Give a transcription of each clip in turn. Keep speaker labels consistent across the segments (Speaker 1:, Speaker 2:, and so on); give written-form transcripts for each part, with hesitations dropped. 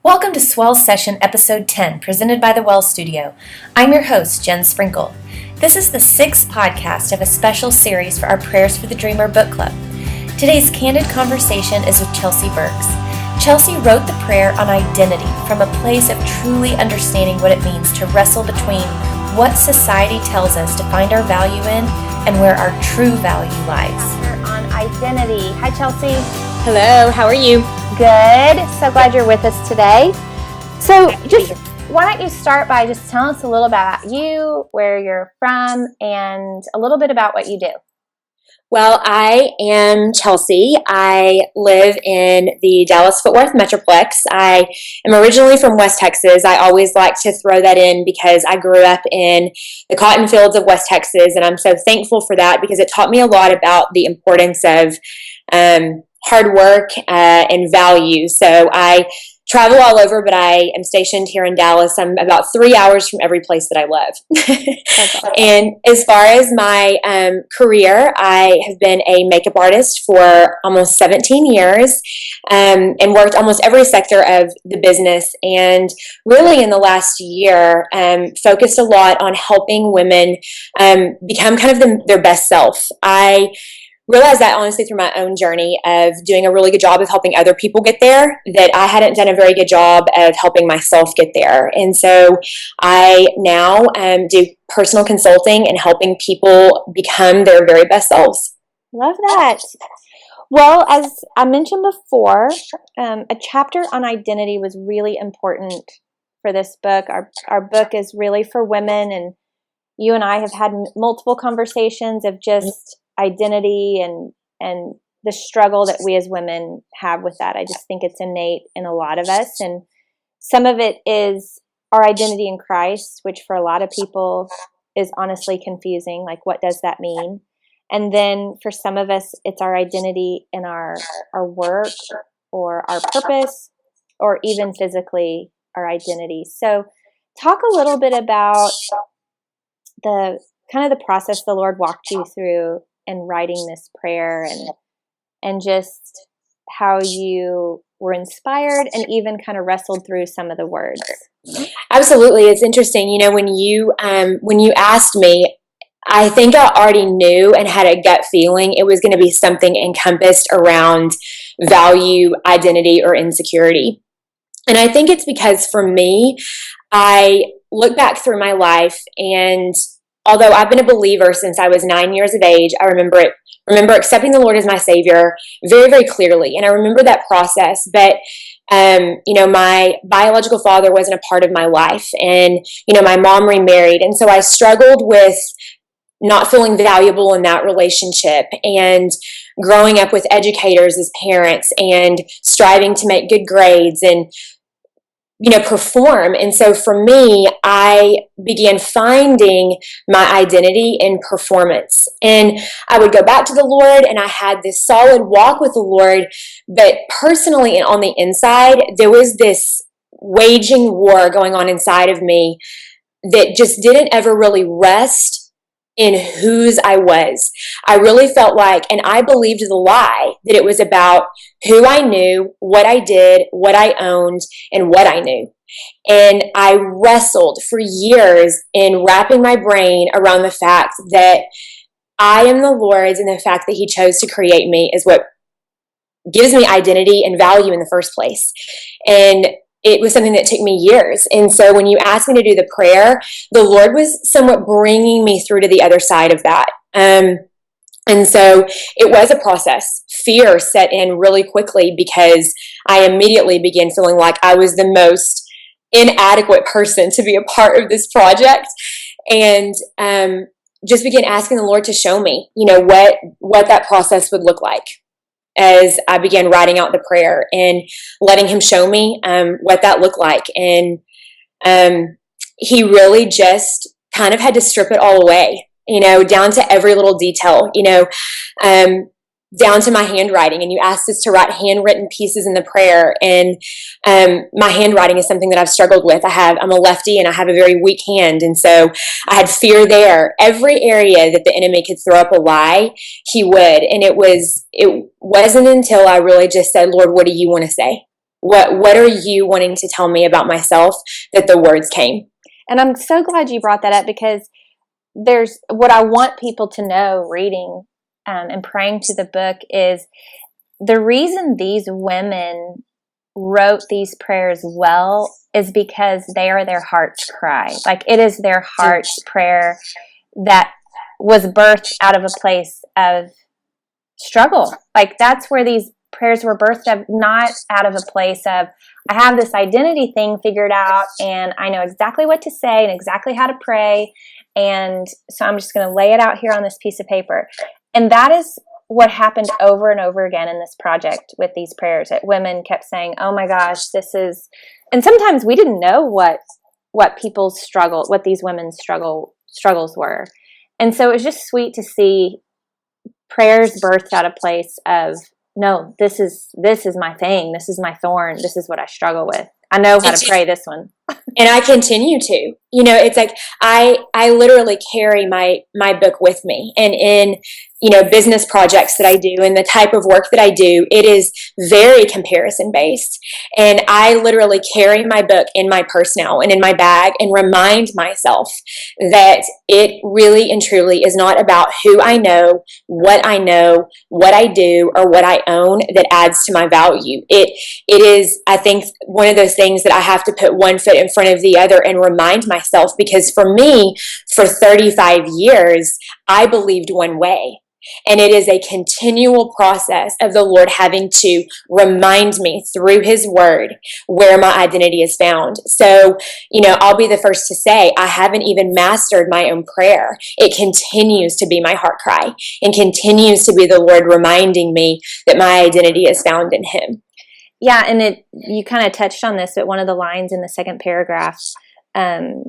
Speaker 1: Welcome to Swell Session Episode 10, presented by the Well Studio. I'm your host, Jen Sprinkle. This is the sixth podcast of a special series for our Prayers for the Dreamer book club. Today's candid conversation is with Chelsie Birks. Chelsie wrote the prayer on identity from a place of truly understanding what it means to wrestle between what society tells us to find our value in and where our true value lies.
Speaker 2: On identity. Hi, Chelsie.
Speaker 3: Hello, how are you?
Speaker 2: Good. So glad you're with us today. So just why don't you start by just telling us a little about you, where you're from, and a little bit about what you do.
Speaker 3: Well, I am Chelsie. I live in the Dallas-Fort Worth Metroplex. I am originally from West Texas. I always like to throw that in because I grew up in the cotton fields of West Texas, and I'm so thankful for that because it taught me a lot about the importance of hard work and value. So I travel all over, but I am stationed here in Dallas. I'm about 3 hours from every place that I live. And as far as my career, I have been a makeup artist for almost 17 years and worked almost every sector of the business. And really in the last year, focused a lot on helping women become kind of their best self. I realized that honestly through my own journey of doing a really good job of helping other people get there, that I hadn't done a very good job of helping myself get there. And so I now do personal consulting and helping people become their very best selves.
Speaker 2: Love that. Well, as I mentioned before, a chapter on identity was really important for this book. Our book is really for women, and you and I have had multiple conversations of just identity and the struggle that we as women have with that. I just think it's innate in a lot of us, and some of it is our identity in Christ, which for a lot of people is honestly confusing. Like, what does that mean? And then for some of us, it's our identity in our work or our purpose, or even physically our identity. So talk a little bit about the kind of the process the Lord walked you through in writing this prayer, and just how you were inspired and even kind of wrestled through some of the words.
Speaker 3: Absolutely. It's interesting. You know, when you asked me, I think I already knew and had a gut feeling it was going to be something encompassed around value, identity, or insecurity. And I think it's because for me, I look back through my life, and although I've been a believer since I was 9 years of age, I remember accepting the Lord as my Savior very, very clearly. And I remember that process. But, my biological father wasn't a part of my life. And, my mom remarried. And so I struggled with not feeling valuable in that relationship, and growing up with educators as parents and striving to make good grades and perform. And so for me, I began finding my identity in performance. And I would go back to the Lord, and I had this solid walk with the Lord. But personally and on the inside, there was this waging war going on inside of me that just didn't ever really rest in whose I was. I really felt like, and I believed the lie, that it was about who I knew, what I did, what I owned, and what I knew. And I wrestled for years in wrapping my brain around the fact that I am the Lord's, and the fact that He chose to create me is what gives me identity and value in the first place. And it was something that took me years. And so when you asked me to do the prayer, the Lord was somewhat bringing me through to the other side of that. And so it was a process. Fear set in really quickly because I immediately began feeling like I was the most inadequate person to be a part of this project. And just began asking the Lord to show me, what that process would look like, as I began writing out the prayer and letting Him show me what that looked like. And He really just kind of had to strip it all away, down to every little detail, down to my handwriting. And you asked us to write handwritten pieces in the prayer. And my handwriting is something that I've struggled with. I'm a lefty, and I have a very weak hand. And so I had fear there. Every area that the enemy could throw up a lie, he would. And it wasn't until I really just said, Lord, what do you want to say? What are you wanting to tell me about myself that the words came?
Speaker 2: And I'm so glad you brought that up, because there's what I want people to know reading and praying to the book is the reason these women wrote these prayers well is because they are their heart's cry. Like, it is their heart's prayer that was birthed out of a place of struggle. Like, that's where these prayers were birthed of, not out of a place of, I have this identity thing figured out and I know exactly what to say and exactly how to pray, and so I'm just going to lay it out here on this piece of paper. And that is what happened over and over again in this project with these prayers, that women kept saying, oh my gosh, this is, and sometimes we didn't know what people's struggle, what these women's struggles were. And so it was just sweet to see prayers birthed out of place of, no, this is my thing. This is my thorn. This is what I struggle with. I know how to pray this one.
Speaker 3: And I continue to. It's like I literally carry my book with me. And in, business projects that I do and the type of work that I do, it is very comparison based. And I literally carry my book in my purse now and in my bag and remind myself that it really and truly is not about who I know, what I do, or what I own that adds to my value. It is, I think, one of those things that I have to put one foot in front of the other and remind myself, because for me, for 35 years, I believed one way. And it is a continual process of the Lord having to remind me through His Word where my identity is found. So, I'll be the first to say I haven't even mastered my own prayer. It continues to be my heart cry and continues to be the Lord reminding me that my identity is found in Him.
Speaker 2: Yeah, and you kind of touched on this, but one of the lines in the second paragraph,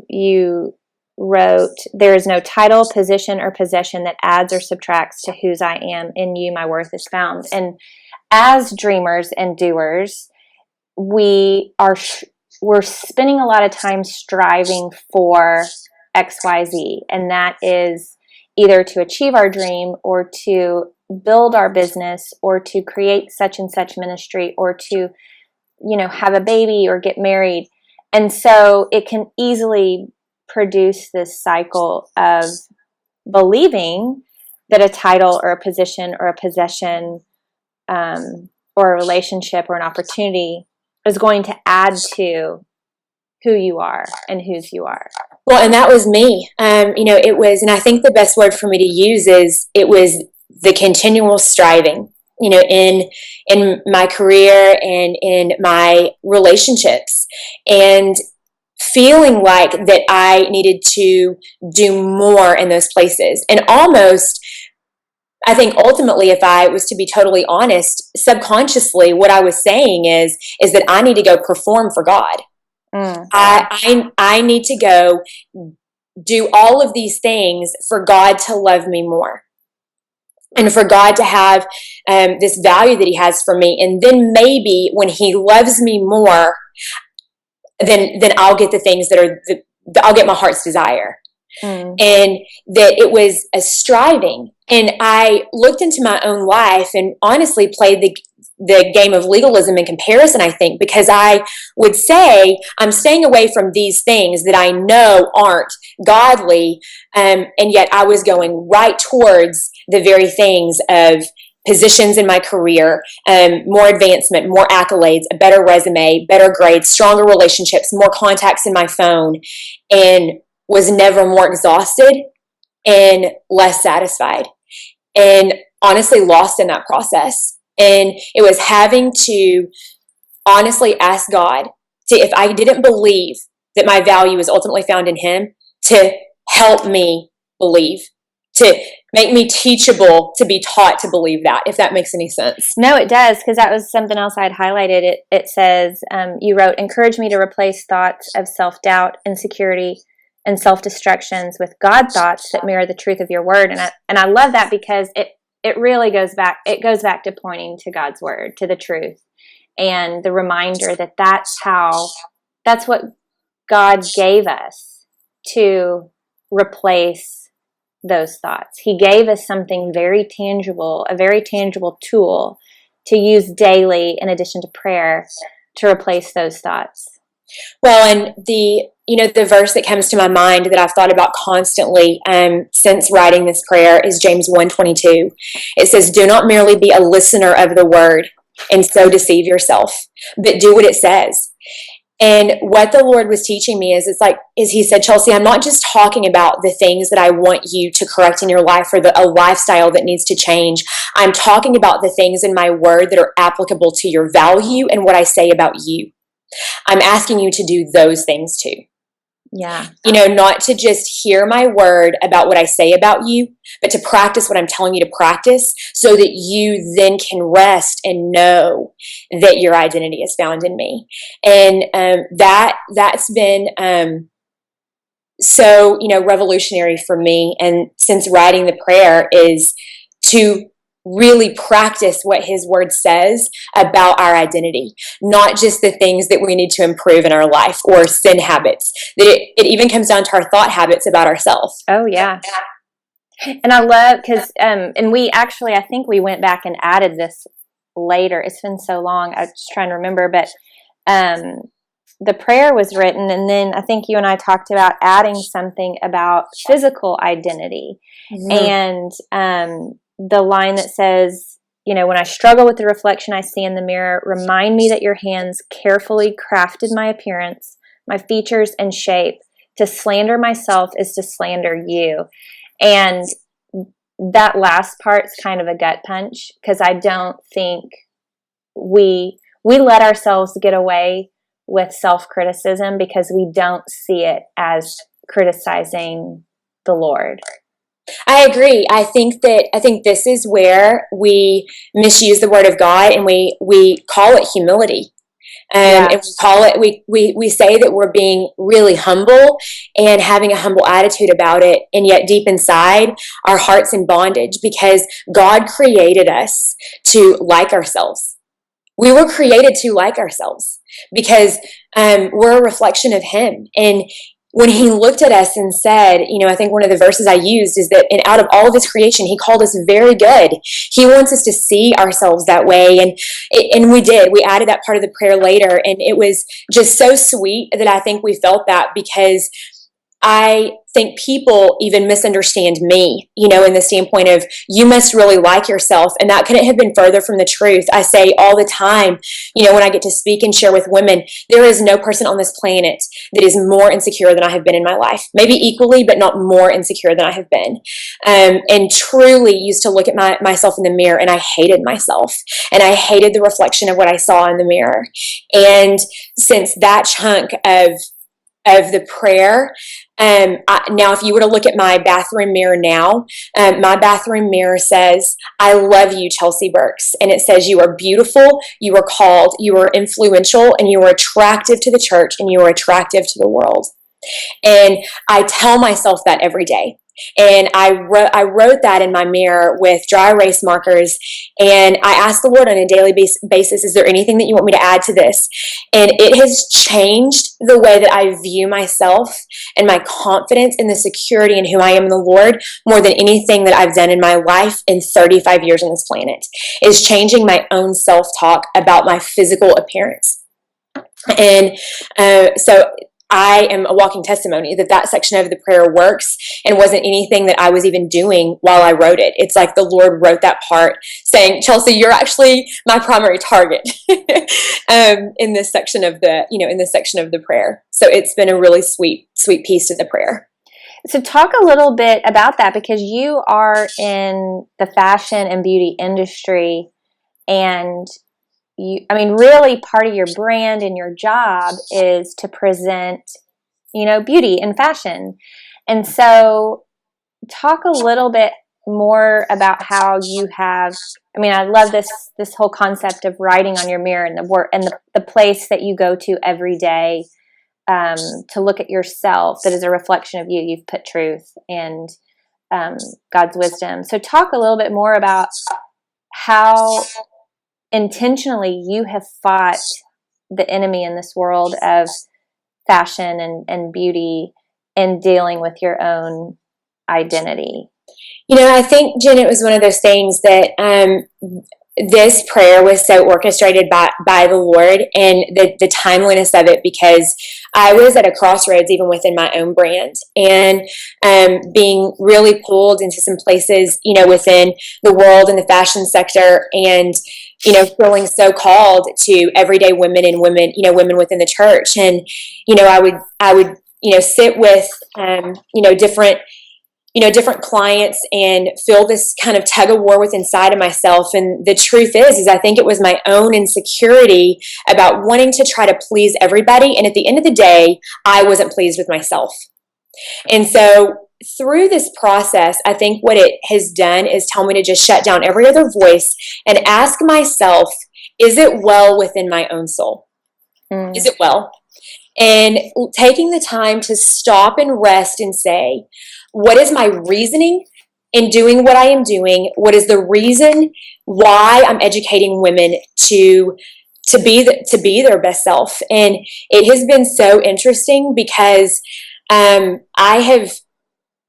Speaker 2: you wrote, there is no title, position, or possession that adds or subtracts to whose I am. In you, my worth is found. And as dreamers and doers, we're spending a lot of time striving for XYZ, and that is either to achieve our dream or to build our business or to create such and such ministry or to, have a baby or get married. And so it can easily produce this cycle of believing that a title or a position or a possession or a relationship or an opportunity is going to add to who you are and whose you are.
Speaker 3: Well, and that was me. It was, and I think the best word for me to use is, it was the continual striving, in my career and in my relationships, and feeling like that I needed to do more in those places. And almost, I think ultimately, if I was to be totally honest, subconsciously what I was saying is that I need to go perform for God. I need to go do all of these things for God to love me more, and for God to have this value that He has for me. And then maybe when He loves me more, then I'll get the things that I'll get my heart's desire. And that it was a striving. And I looked into my own life and honestly played the game of legalism and comparison, I think, because I would say I'm staying away from these things that I know aren't godly, and yet I was going right towards the very things of positions in my career, more advancement, more accolades, a better resume, better grades, stronger relationships, more contacts in my phone, and was never more exhausted and less satisfied, and honestly lost in that process. And it was having to honestly ask God to, if I didn't believe that my value is ultimately found in Him, to help me believe, to make me teachable, to be taught to believe that, if that makes any sense.
Speaker 2: No, it does, because that was something else I had highlighted. It says, you wrote, encourage me to replace thoughts of self-doubt, insecurity, and self-destructions with God thoughts that mirror the truth of your word. And I love that, because it really goes back to pointing to God's word, to the truth, and the reminder that that's what God gave us to replace those thoughts. He gave us something very tangible, a very tangible tool to use daily in addition to prayer, to replace those thoughts.
Speaker 3: Well, and the verse that comes to my mind that I've thought about constantly since writing this prayer is James 1:22. It says, "Do not merely be a listener of the word and so deceive yourself, but do what it says." And what the Lord was teaching me is he said, "Chelsie, I'm not just talking about the things that I want you to correct in your life or a lifestyle that needs to change. I'm talking about the things in my word that are applicable to your value and what I say about you. I'm asking you to do those things too."
Speaker 2: Yeah.
Speaker 3: Not to just hear my word about what I say about you, but to practice what I'm telling you to practice so that you then can rest and know that your identity is found in me. And that's been so, revolutionary for me. And since writing the prayer is to really practice what his word says about our identity, not just the things that we need to improve in our life or sin habits, that it even comes down to our thought habits about ourselves.
Speaker 2: Oh, yeah. And I love, because, and we actually, I think we went back and added this later. It's been so long. I was just trying to remember, but the prayer was written, and then I think you and I talked about adding something about physical identity. Mm-hmm. And the line that says, "When I struggle with the reflection I see in the mirror, remind me that your hands carefully crafted my appearance, my features and shape. To slander myself is to slander you." And that last part's kind of a gut punch, because I don't think we let ourselves get away with self-criticism because we don't see it as criticizing the Lord.
Speaker 3: I agree. I think this is where we misuse the word of God, and we call it humility. And we call it, we say that we're being really humble and having a humble attitude about it. And yet deep inside, our heart's in bondage because God created us to like ourselves. We were created to like ourselves because we're a reflection of him. And when he looked at us and said, I think one of the verses I used is that out of all of his creation, he called us very good. He wants us to see ourselves that way. And we did. We added that part of the prayer later. And it was just so sweet that I think we felt that, because I think people even misunderstand me, in the standpoint of, you must really like yourself. And that couldn't have been further from the truth. I say all the time, when I get to speak and share with women, there is no person on this planet that is more insecure than I have been in my life. Maybe equally, but not more insecure than I have been. And truly used to look at myself in the mirror, and I hated myself. And I hated the reflection of what I saw in the mirror. And since that chunk of the prayer, now if you were to look at my bathroom mirror now, my bathroom mirror says, "I love you, Chelsie Birks." And it says, "You are beautiful, you are called, you are influential, and you are attractive to the church, and you are attractive to the world." And I tell myself that every day. And I wrote that in my mirror with dry erase markers. And I asked the Lord on a daily basis, "Is there anything that you want me to add to this?" And it has changed the way that I view myself and my confidence and the security in who I am in the Lord more than anything that I've done in my life in 35 years on this planet. Is changing my own self-talk about my physical appearance. And so I am a walking testimony that section of the prayer works and wasn't anything that I was even doing while I wrote it. It's like the Lord wrote that part saying, "Chelsie, you're actually my primary target," in this section of the prayer. So it's been a really sweet piece to the prayer.
Speaker 2: So talk a little bit about that, because you are in the fashion and beauty industry, and really part of your brand and your job is to present, beauty and fashion. And so talk a little bit more about how you have, I love this whole concept of writing on your mirror and the place that you go to every day to look at yourself that is a reflection of you. You've put truth and God's wisdom. So talk a little bit more about how intentionally you have fought the enemy in this world of fashion and beauty and dealing with your own identity.
Speaker 3: I think, Jen, it was one of those things that this prayer was so orchestrated by the Lord, and the timeliness of it, because I was at a crossroads even within my own brand, and being really pulled into some places, within the world and the fashion sector, and feeling so called to everyday women and women within the church. And I would sit with different clients and feel this kind of tug of war within inside of myself. And the truth is I think it was my own insecurity about wanting to try to please everybody. And at the end of the day, I wasn't pleased with myself. And so through this process, I think what it has done is tell me to just shut down every other voice and ask myself, is it well within my own soul? Is it well? And taking the time to stop and rest and say, what is my reasoning in doing what I am doing? What is the reason why I'm educating women to be their best self? And it has been so interesting because I have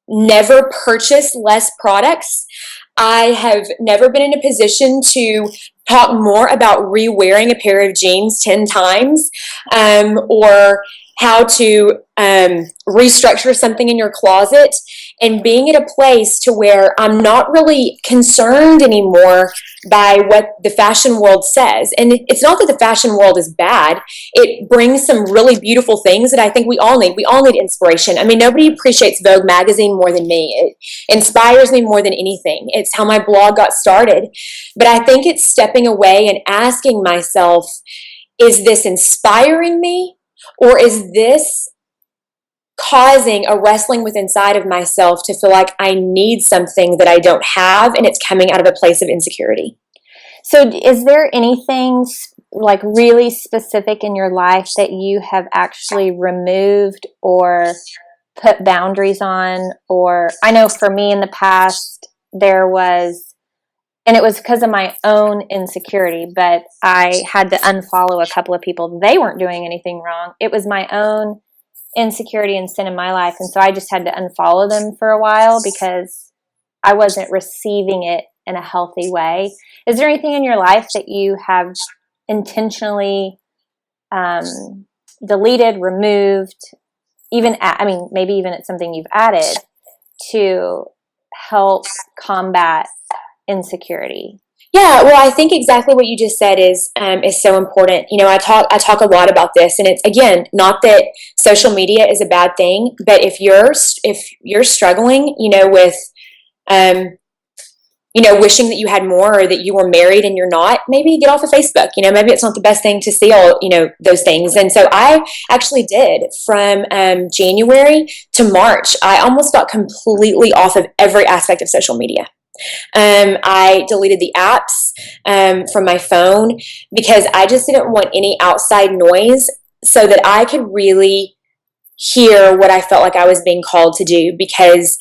Speaker 3: never purchased less products. I have never been in a position to talk more about re-wearing a pair of jeans 10 times, or how to restructure something in your closet, and being at a place to where I'm not really concerned anymore by what the fashion world says. And it's not that the fashion world is bad. It brings some really beautiful things that I think we all need. We all need inspiration. I mean, nobody appreciates Vogue magazine more than me. It inspires me more than anything. It's how my blog got started. But I think it's stepping away and asking myself, is this inspiring me? Or is this causing a wrestling with inside of myself to feel like I need something that I don't have, and it's coming out of a place of insecurity?
Speaker 2: So is there anything like really specific in your life that you have actually removed or put boundaries on? Or I know for me in the past there was, and it was because of my own insecurity, but I had to unfollow a couple of people. They weren't doing anything wrong. It was my own insecurity and sin in my life. And so I just had to unfollow them for a while because I wasn't receiving it in a healthy way. Is there anything in your life that you have intentionally deleted, removed, maybe even it's something you've added to help combat insecurity?
Speaker 3: Yeah, well, I think exactly what you just said is so important. I talk a lot about this, and it's, again, not that social media is a bad thing, but if you're struggling, with wishing that you had more, or that you were married and you're not, maybe get off of Facebook. Maybe it's not the best thing to see all those things. And so I actually did, from January to March. I almost got completely off of every aspect of social media. I deleted the apps from my phone because I just didn't want any outside noise, so that I could really hear what I felt like I was being called to do, because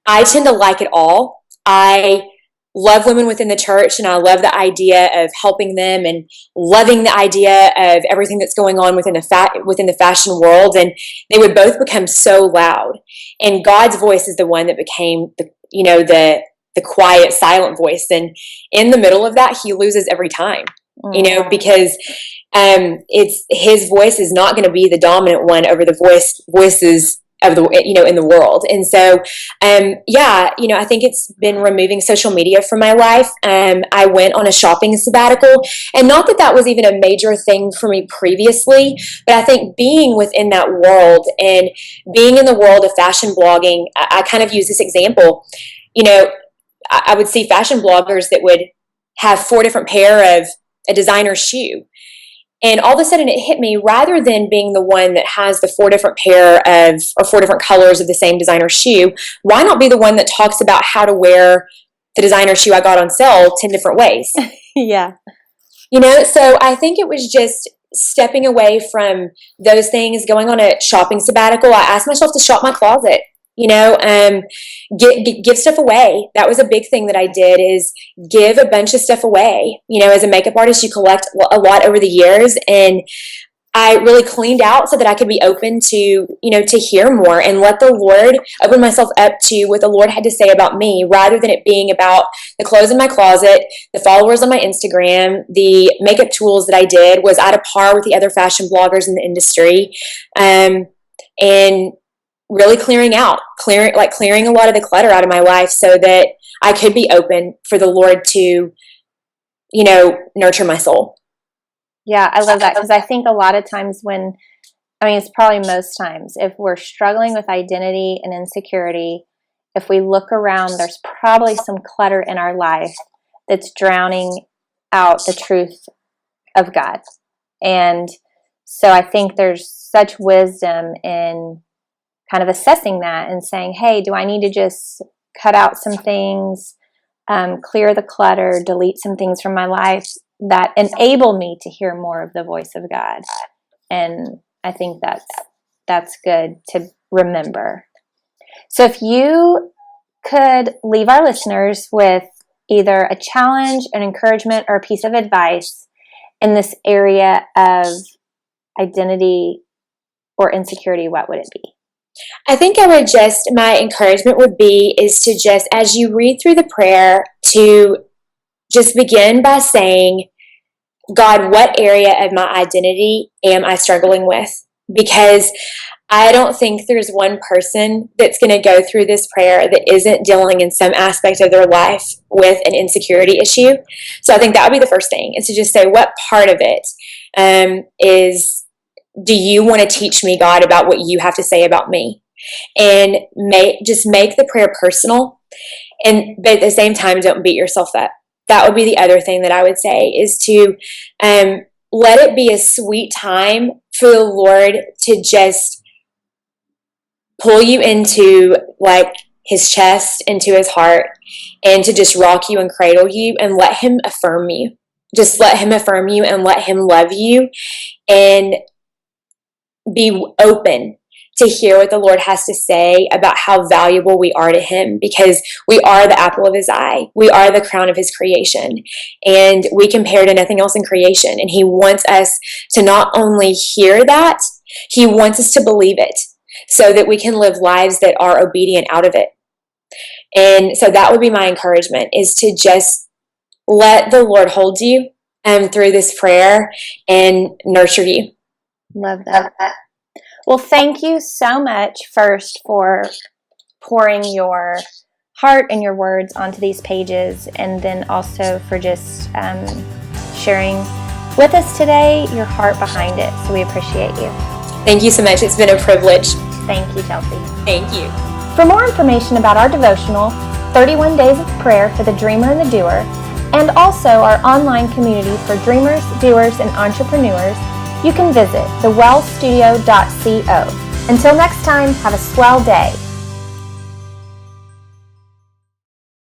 Speaker 3: I tend to like it all. I love women within the church, and I love the idea of helping them, and loving the idea of everything that's going on within the fashion world. And they would both become so loud, and God's voice is the one that became the quiet, silent voice. And in the middle of that, he loses every time, because it's his voice is not going to be the dominant one over the voices of the, in the world. And so, I think it's been removing social media from my life. I went on a shopping sabbatical, and not that that was even a major thing for me previously, but I think being within that world and being in the world of fashion blogging, I kind of use this example. I would see fashion bloggers that would have 4 different pair of a designer shoe. And all of a sudden it hit me, rather than being the one that has the 4 different or 4 different colors of the same designer shoe, why not be the one that talks about how to wear the designer shoe I got on sale 10 different ways?
Speaker 2: Yeah.
Speaker 3: So I think it was just stepping away from those things, going on a shopping sabbatical. I asked myself to shop my closet. Give stuff away. That was a big thing that I did, is give a bunch of stuff away. As a makeup artist, you collect a lot over the years, and I really cleaned out so that I could be open to, to hear more and let the Lord open myself up to what the Lord had to say about me, rather than it being about the clothes in my closet, the followers on my Instagram, the makeup tools that I did was at a par with the other fashion bloggers in the industry. And really clearing a lot of the clutter out of my life so that I could be open for the Lord to, nurture my soul.
Speaker 2: Yeah, I love that, because I think a lot of times it's probably most times, if we're struggling with identity and insecurity, if we look around, there's probably some clutter in our life that's drowning out the truth of God. And so I think there's such wisdom in kind of assessing that and saying, hey, do I need to just cut out some things, clear the clutter, delete some things from my life that enable me to hear more of the voice of God? And I think that's good to remember. So if you could leave our listeners with either a challenge, an encouragement, or a piece of advice in this area of identity or insecurity, what would it be?
Speaker 3: I think my encouragement would be is to just, as you read through the prayer, to just begin by saying, God, what area of my identity am I struggling with? Because I don't think there's one person that's going to go through this prayer that isn't dealing in some aspect of their life with an insecurity issue. So I think that would be the first thing, is to just say, what part of it do you want to teach me, God, about what you have to say about me? And make the prayer personal, but at the same time, don't beat yourself up. That would be the other thing that I would say, is to let it be a sweet time for the Lord to just pull you into his chest, into his heart, and to just rock you and cradle you and let him affirm you. Just let him affirm you and let him love you, and be open to hear what the Lord has to say about how valuable we are to him, because we are the apple of his eye. We are the crown of his creation, and we compare to nothing else in creation. And he wants us to not only hear that, he wants us to believe it so that we can live lives that are obedient out of it. And so that would be my encouragement, is to just let the Lord hold you through this prayer and nurture you.
Speaker 2: Love that. Well, thank you so much first for pouring your heart and your words onto these pages, and then also for just sharing with us today your heart behind it. So we appreciate you.
Speaker 3: Thank you so much. It's been a privilege.
Speaker 2: Thank you, Chelsie.
Speaker 3: Thank you.
Speaker 2: For more information about our devotional, 31 Days of Prayer for the Dreamer and the Doer, and also our online community for dreamers, doers, and entrepreneurs, you can visit thewellstudio.co. Until next time, have a swell day.